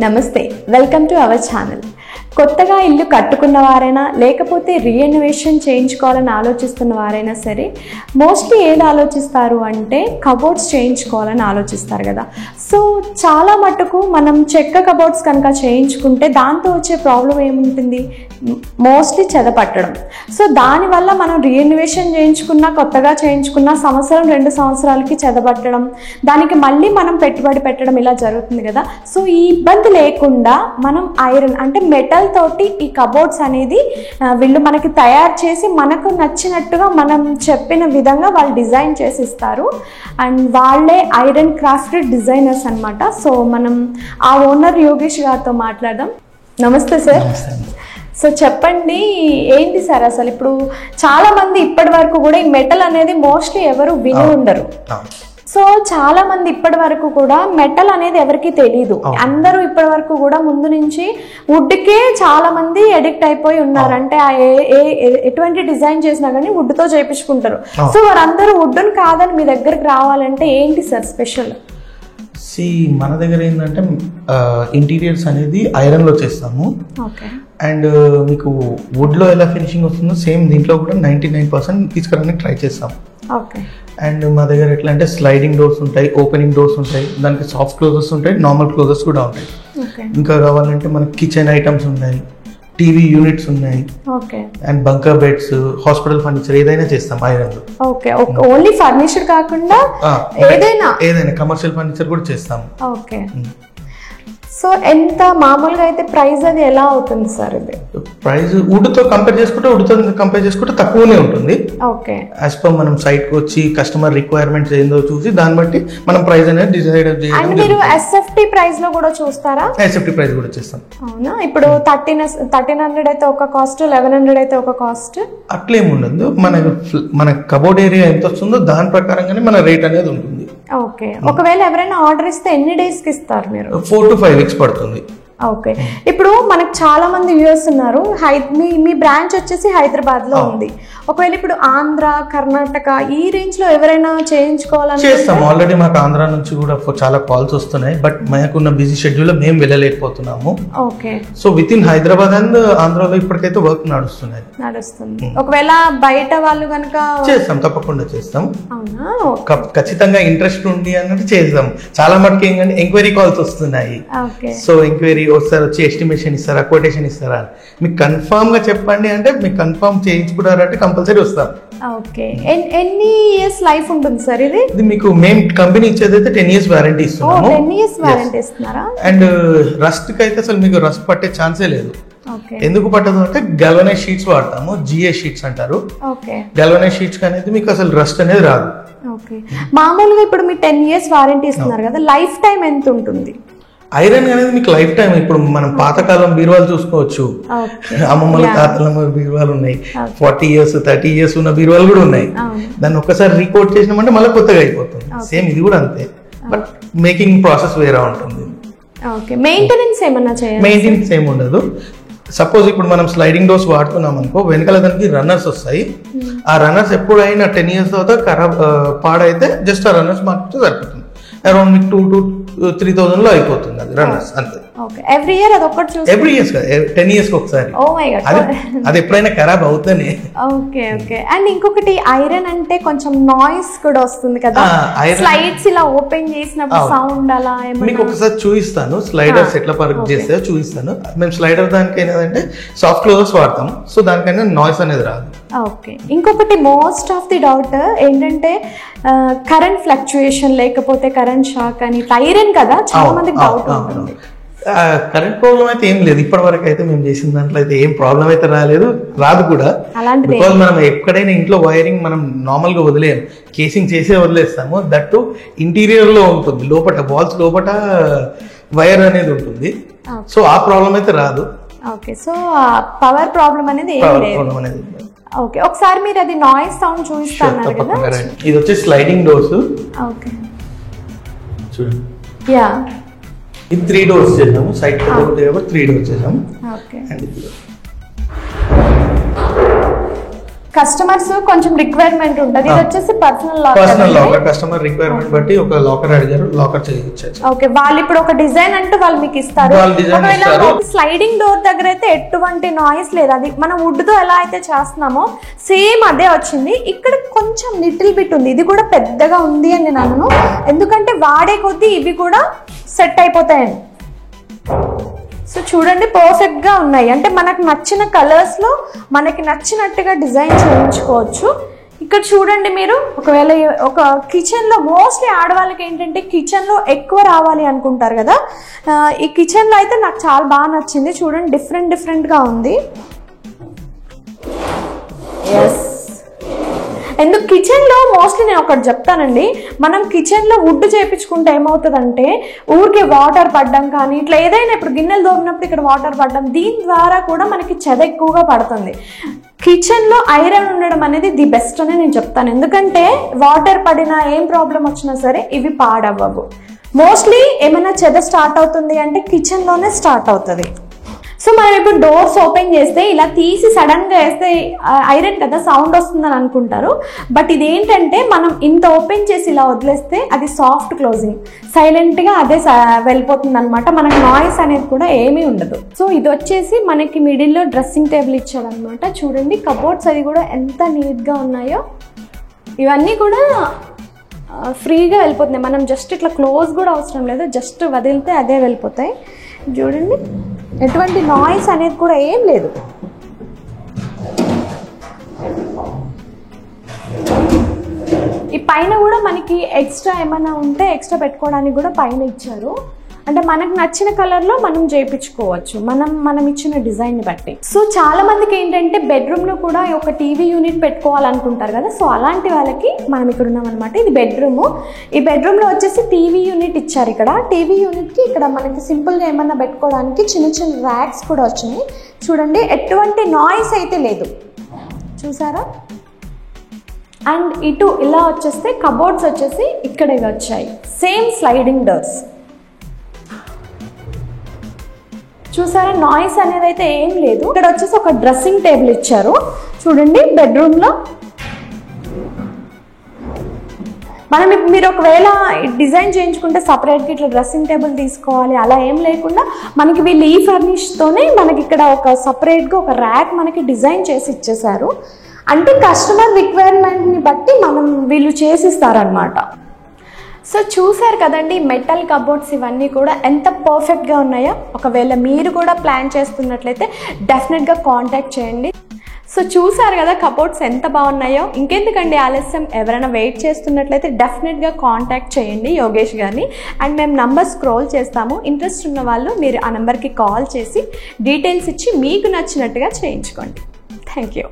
నమస్తే, welcome to our channel. కొత్తగా ఇల్లు కట్టుకున్న వారైనా లేకపోతే రీఎనోవేషన్ చేయించుకోవాలని ఆలోచిస్తున్న వారైనా సరే మోస్ట్లీ ఏది ఆలోచిస్తారు అంటే కబోర్డ్స్ చేయించుకోవాలని ఆలోచిస్తారు కదా. సో చాలా మటుకు మనం చెక్క కబోర్డ్స్ కనుక చేయించుకుంటే దాంతో వచ్చే ప్రాబ్లం ఏముంటుంది, మోస్ట్లీ చెదపట్టడం. సో దానివల్ల మనం రీఎనోవేషన్ చేయించుకున్నా కొత్తగా చేయించుకున్న సంవత్సరం 2 సంవత్సరాలకి చెదపట్టడం, దానికి మళ్ళీ మనం పెట్టుబడి పెట్టడం ఇలా జరుగుతుంది కదా. సో ఈ ఇబ్బంది లేకుండా మనం ఐరన్ అంటే మెటల్ తోటి ఈ కబోర్డ్స్ అనేది వీళ్ళు మనకి తయారు చేసి మనకు నచ్చినట్టుగా మనం చెప్పిన విధంగా వాళ్ళు డిజైన్ చేసి ఇస్తారు. అండ్ వాళ్ళే ఐరన్ క్రాఫ్టెడ్ డిజైనర్స్ అన్నమాట. సో మనం ఆ ఓనర్ యోగేష్ గారితో మాట్లాడదాం. నమస్తే సార్. సో చెప్పండి, ఏంటి సార్ అసలు ఇప్పుడు చాలా మంది ఇప్పటి వరకు కూడా ఈ మెటల్ అనేది మోస్ట్లీ ఎవరు విని ఉండరు. సో చాలా మంది ఇప్పటి వరకు కూడా మెటల్ అనేది ఎవరికి తెలియదు. అందరూ ఇప్పటి వరకు కూడా ముందు నుంచి వుడ్కే చాలా మంది అడిక్ట్ అయిపోయి ఉన్నారు. అంటే ఎటువంటి డిజైన్ చేసినా కానీ వుడ్తో చేయించుకుంటారు. సో వారందరూ వుడ్ని కాదని మీ దగ్గరికి రావాలంటే ఏంటి సార్ స్పెషల్? మన దగ్గర ఏంటంటే ఇంటీరియర్స్ అనేది ఐరన్ లో చేస్తాము. అండ్ మీకు వుడ్ లో ఎలా ఫినిషింగ్ వస్తుందో సేమ్ దీంట్లో కూడా 99% తీసుకురావడానికి ట్రై చేస్తాం. అండ్ మా దగ్గర ఎట్లా అంటే స్లైడింగ్ డోర్స్ ఉంటాయి, ఓపెనింగ్ డోర్స్ ఉంటాయి, దానికి సాఫ్ట్ క్లోజెస్ ఉంటాయి, నార్మల్ క్లోజెస్ కూడా ఉంటాయి. ఇంకా కావాలంటే మనకి కిచెన్ ఐటమ్స్ ఉన్నాయి, టీవీ యూనిట్స్ ఉన్నాయి, and bunker beds, hospital furniture ఏదైనా చేస్తాం ఐరన్ లో. ఓన్లీ ఫర్నిచర్ కాకుండా ఏదైనా కమర్షియల్ ఫర్నిచర్ కూడా చేస్తాం. సో ఎంత మామూలుగా అయితే ప్రైస్ అది ఎలా అవుతుంది సార్? ఇది ప్రైస్ వుడ్ తో కంపేర్ చేసుకుంటే తక్కువనే ఉంటుంది. యాజ్ పర్ మనం సైట్ కి వచ్చి కస్టమర్ రిక్వైర్మెంట్స్ ఏందో చూసి దాన్ని బట్టి మనం ప్రైస్ అనేది డిసైడ్ చేయాలి. మీరు ఎస్ఎఫ్టీ ప్రైస్ లో కూడా చూస్తారా? ఎస్ఎఫ్టీ ప్రైస్ కూడా చేస్తాం. అవునా? ఇప్పుడు 1300 అయితే ఒక కాస్ట్, 1100 అయితే ఒక కాస్ట్, అట్లేం ఉండదు. మన కబోర్డ్ ఏరియా ఎంత వస్తుందో దాని ప్రకారంగానే మన రేట్ అనేది ఉంటుంది. ఓకే. ఒకవేళ ఎవరైనా ఆర్డర్ ఇస్తే ఎన్ని డేస్ కి ఇస్తారు మీరు? 4 to 5 weeks పడుతుంది. ఓకే. ఇప్పుడు మనకు చాలా మంది వ్యూవర్స్ ఉన్నారు. మీ బ్రాంచ్ వచ్చేసి హైదరాబాద్ లో ఉంది. ఒకవేళ ఇప్పుడు ఆంధ్ర, కర్ణాటక ఈ రేంజ్ లో ఎవరైనా చేయించుకోవాలని చేస్తాం. ఆల్రెడీ మాకు ఆంధ్ర నుంచి కూడా చాలా కాల్స్ వస్తున్నాయి. బట్ మాకున్న బిజీ షెడ్యూల్ లో మేము వెళ్ళలేకపోతున్నాము. Okay. So with in Hyderabad and ఆంధ్రాలో ఇప్పటికైతే వర్క్ నడుస్తుంది. ఒకవేళ బయట వాళ్ళు కనుక చేస్తాం, తప్పకుండా చేస్తాం. ఖచ్చితంగా ఇంట్రెస్ట్ ఉంది అన్నట్టు చేస్తాం. చాలా మటుకు ఏంటంటే ఎంక్వైరీ కాల్స్ వస్తున్నాయి. సో ఎంక్వైరీ వస్తారు, వచ్చి ఎస్టిమేషన్ ఇస్తారా, కొటేషన్ ఇస్తారా, మీకు కన్ఫర్మ్ గా చెప్పండి అంటే మీకు కన్ఫర్మ్ చేయించుకుంటారంటే కంపల్సరీ వస్తాం. ఓకే. ఎన్ని ఇయర్స్ లైఫ్ ఉంటుంది సార్ ఇది? మీకు మేము కంపెనీ ఇచ్చేది అయితే 10 years వారంటీ ఇస్తున్నాము. 10 years వారంటీ ఇస్తున్నారా? అండ్ రస్ట్ కి అయితే అసలు మీకు రస్ట్ పట్టే ఛాన్సే లేదు. ఎందుకు పట్టదు అంటే గల్వనైజ్ షీట్స్ వాడతాము, జిఏ షీట్స్ అంటారు. గల్వనైజ్ షీట్స్ అనేది మీకు అసలు రస్ట్ అనేది రాదు. మామూలుగా ఇప్పుడు మీరు 10 years వారంటీ ఇస్తున్నారు కదా, లైఫ్ టైం ఎంత ఉంటుంది? ఐరన్ అనేది మీకు లైఫ్ టైం. ఇప్పుడు మనం పాతకాలం బీరువాలు చూసుకోవచ్చు, అమ్మమ్మల తాతల బీరువాలు ఉన్నాయి, 40 years 30 years ఉన్న బీరువాలు కూడా ఉన్నాయి. దాన్ని ఒక్కసారి రీకోట్ చేసినామంటే మళ్ళీ కొత్తగా అయిపోతుంది. సేమ్ ఇది కూడా అంతే, బట్ మేకింగ్ ప్రాసెస్ వేరే ఉంటుంది. మెయింటెనెన్స్ ఏమి ఉండదు. సపోజ్ ఇప్పుడు మనం స్లైడింగ్ డోర్స్ వాడుతున్నాం అనుకో, వెనకాల దానికి రన్నర్స్ వస్తాయి. ఆ రన్నర్స్ ఎప్పుడైనా 10 years తర్వాత పాడైతే జస్ట్ ఆ రన్నర్స్ మార్పితే సరిపోతుంది. అరౌండ్ మీకు 2 to 3,000 లో అయిపోతుంది అది రన్నర్స్ అంతే. ఎవ్రీ ఇయర్ అది ఒకటి చూస్తాం. ఎవ్రీ ఇయర్ 10 years కి ఒకసారి. అది ఎప్పుడైనా ఖరాబ్ అవుతానే. ఓకే. అండ్ ఇంకొకటి ఐరన్ అంటే కొంచెం నాయిస్ కూడా వస్తుంది కదా, స్లైడ్స్ ఇలా ఓపెన్ చేసినప్పుడు సౌండ్ అలా మీకు ఒకసారి చూపిస్తాను. స్లైడర్స్ ఎట్లా వర్క్ చేస్తే చూపిస్తాను. మేము స్లైడర్ దానికి ఏంటంటే సాఫ్ట్ క్లోజెస్ వాడతాం. సో దానికైనా నాయిస్ అనేది రాదు. ఓకే. ఇంకొకటి మోస్ట్ ఆఫ్ ది డౌట్ ఏంటంటే కరెంట్ ఫ్లక్చుయేషన్ లేకపోతే కరెంట్ షాక్ అని, ఐరన్ కదా చాలా మందికి డౌట్ ఉంటుంది. కరెంట్ ప్రాబ్లం అయితే ఏం లేదు. ఇప్పటి వరకు అయితే మేము చేసిన దాంట్లో అయితే ఏం ప్రాబ్లం అయితే రాదు కూడా. బికాజ్ మనం ఎక్కడైనా ఇంట్లో వైరింగ్ మనం నార్మల్ గా వదిలేము, కేసింగ్ చేసే వదిలేస్తాము. దట్ ఇంటీరియర్ లో ఉంటుంది, లోపల వాల్స్ లోపల వైర్ అనేది ఉంటుంది. సో ఆ ప్రాబ్లం అయితే రాదు. ఓకే. సో పవర్ ప్రాబ్లం అనేది ఏం లేదు. ఓకే. ఒకసారి మీరు అది నాయిస్ సౌండ్ చూపిస్తున్నారు కదా. ఇది వచ్చి స్లైడింగ్ డోర్స్. ఓకే. చూడండి. యా. ఇది 3 doors చేసాము. సైడ్ కబోర్డ్ 3 doors చేసాము. ఓకే. కస్టమర్స్ కొంచెం రిక్వైర్మెంట్ ఉంటుంది, ఇది వచ్చేసి పర్సనల్ లాకర్. కస్టమర్ రిక్వైర్మెంట్ బట్టి ఒక లాకర్ అడిగారు, లాకర్ చేయించారు. ఓకే, వాళ్ళు ఇప్పుడు ఒక డిజైన్ అంటూ వాళ్ళు మీకు ఇస్తారు. స్లైడింగ్ డోర్ దగ్గర అయితే ఎటువంటి నాయిస్ లేదు, అది మనం వుడ్ తో ఎలా అయితే చేస్తున్నామో సేమ్ అదే వచ్చింది. ఇక్కడ కొంచెం లిటిల్ బిట్ ఉంది, ఇది కూడా పెద్దగా ఉంది అని నేను అనను, ఎందుకంటే వాడే కొద్దీ ఇవి కూడా సెట్ అయిపోతాయండి. సో చూడండి పర్ఫెక్ట్గా ఉన్నాయి, అంటే మనకు నచ్చిన కలర్స్లో మనకి నచ్చినట్టుగా డిజైన్ చేయించుకోవచ్చు. ఇక్కడ చూడండి మీరు, ఒకవేళ ఒక కిచెన్లో మోస్ట్లీ ఆడవాళ్ళకి ఏంటంటే కిచెన్లో ఎక్కువ రావాలి అనుకుంటారు కదా, ఈ కిచెన్లో అయితే నాకు చాలా బాగా నచ్చింది. చూడండి డిఫరెంట్గా ఉంది. ఎస్, ఎందుకు కిచెన్లో మోస్ట్లీ నేను ఒకటి చెప్తానండి, మనం కిచెన్లో వుడ్ చేయించుకుంటే ఏమవుతుందంటే ఊరికే వాటర్ పడడం కానీ ఇట్లా ఏదైనా ఇప్పుడు గిన్నెలు తోమినప్పుడు ఇక్కడ వాటర్ పడడం, దీని ద్వారా కూడా మనకి చెద ఎక్కువగా పడుతుంది. కిచెన్లో ఐరన్ ఉండడం అనేది ది బెస్ట్ అని నేను చెప్తాను, ఎందుకంటే వాటర్ పడినా ఏం ప్రాబ్లం వచ్చినా సరే ఇవి పాడవ్వవు. మోస్ట్లీ ఏమైనా చెద స్టార్ట్ అవుతుంది అంటే కిచెన్లోనే స్టార్ట్ అవుతుంది. సో మనం ఇప్పుడు డోర్స్ ఓపెన్ చేస్తే ఇలా తీసి సడన్గా వేస్తే ఐరన్ కదా సౌండ్ వస్తుందని అనుకుంటారు, బట్ ఇదేంటంటే మనం ఇంత ఓపెన్ చేసి ఇలా వదిలేస్తే అది సాఫ్ట్ క్లోజింగ్, సైలెంట్గా అదే వెళ్ళిపోతుంది అనమాట, మనకు నాయిస్ అనేది కూడా ఏమీ ఉండదు. సో ఇది వచ్చేసి మనకి మిడిల్లో డ్రెస్సింగ్ టేబుల్ ఇచ్చాడు అనమాట. చూడండి కబోర్డ్స్ అది కూడా ఎంత నీట్గా ఉన్నాయో, ఇవన్నీ కూడా ఫ్రీగా వెళ్ళిపోతున్నాయి, మనం జస్ట్ ఇట్లా క్లోజ్ కూడా అవసరం లేదు, జస్ట్ వదిలితే అదే వెళ్ళిపోతాయి. చూడండి ఎటువంటి నాయిస్ అనేది కూడా ఏం లేదు. ఈ పైన కూడా మనకి ఎక్స్ట్రా ఏమైనా ఉంటే ఎక్స్ట్రా పెట్టుకోవడానికి కూడా పైన ఇచ్చారు, అంటే మనకు నచ్చిన కలర్లో మనం చేయించుకోవచ్చు మనం ఇచ్చిన డిజైన్ని బట్టి. సో చాలా మందికి ఏంటంటే బెడ్రూమ్లో కూడా ఒక టీవీ యూనిట్ పెట్టుకోవాలనుకుంటారు కదా, సో అలాంటి వాళ్ళకి మనం ఇక్కడ ఉన్నామన్నమాట. ఇది బెడ్రూము, ఈ బెడ్రూమ్లో వచ్చేసి టీవీ యూనిట్ ఇచ్చారు. ఇక్కడ టీవీ యూనిట్కి ఇక్కడ మనకి సింపుల్గా ఏమన్నా పెట్టుకోవడానికి చిన్న చిన్న ర్యాక్స్ కూడా వచ్చినాయి. చూడండి ఎటువంటి నాయిస్ అయితే లేదు, చూసారా. అండ్ ఇటు ఇలా వచ్చేస్తే కబోర్డ్స్ వచ్చేసి ఇక్కడే వచ్చాయి, సేమ్ స్లైడింగ్ డోర్స్. చూసారా నాయిస్ అనేది అయితే ఏం లేదు. ఇక్కడ వచ్చేసి ఒక డ్రెస్సింగ్ టేబుల్ ఇచ్చారు. చూడండి బెడ్రూమ్లో మనం మీరు ఒకవేళ డిజైన్ చేయించుకుంటే సపరేట్గా ఇట్లా డ్రెస్సింగ్ టేబుల్ తీసుకోవాలి అలా ఏం లేకుండా మనకి వీళ్ళు ఈ ఫర్నిష్తోనే మనకి ఇక్కడ ఒక సపరేట్గా ఒక ర్యాక్ మనకి డిజైన్ చేసి ఇచ్చేసారు, అంటే కస్టమర్ రిక్వైర్మెంట్ని బట్టి వీళ్ళు చేసిస్తారనమాట. సో చూసారు కదండి మెటల్ కబోర్డ్స్ ఇవన్నీ కూడా ఎంత పర్ఫెక్ట్గా ఉన్నాయో. ఒకవేళ మీరు కూడా ప్లాన్ చేస్తున్నట్లయితే డెఫినెట్గా కాంటాక్ట్ చేయండి. సో చూసారు కదా కబోర్డ్స్ ఎంత బాగున్నాయో. ఇంకెందుకండి ఆలస్యం, ఎవరైనా వెయిట్ చేస్తున్నట్లయితే డెఫినెట్గా కాంటాక్ట్ చేయండి యోగేష్ గారిని, అండ్ మేము నంబర్ స్క్రోల్ చేస్తాము. ఇంట్రెస్ట్ ఉన్న వాళ్ళు మీరు ఆ నెంబర్కి కాల్ చేసి డీటెయిల్స్ ఇచ్చి మీకు నచ్చినట్టుగా చేయించుకోండి. Thank you.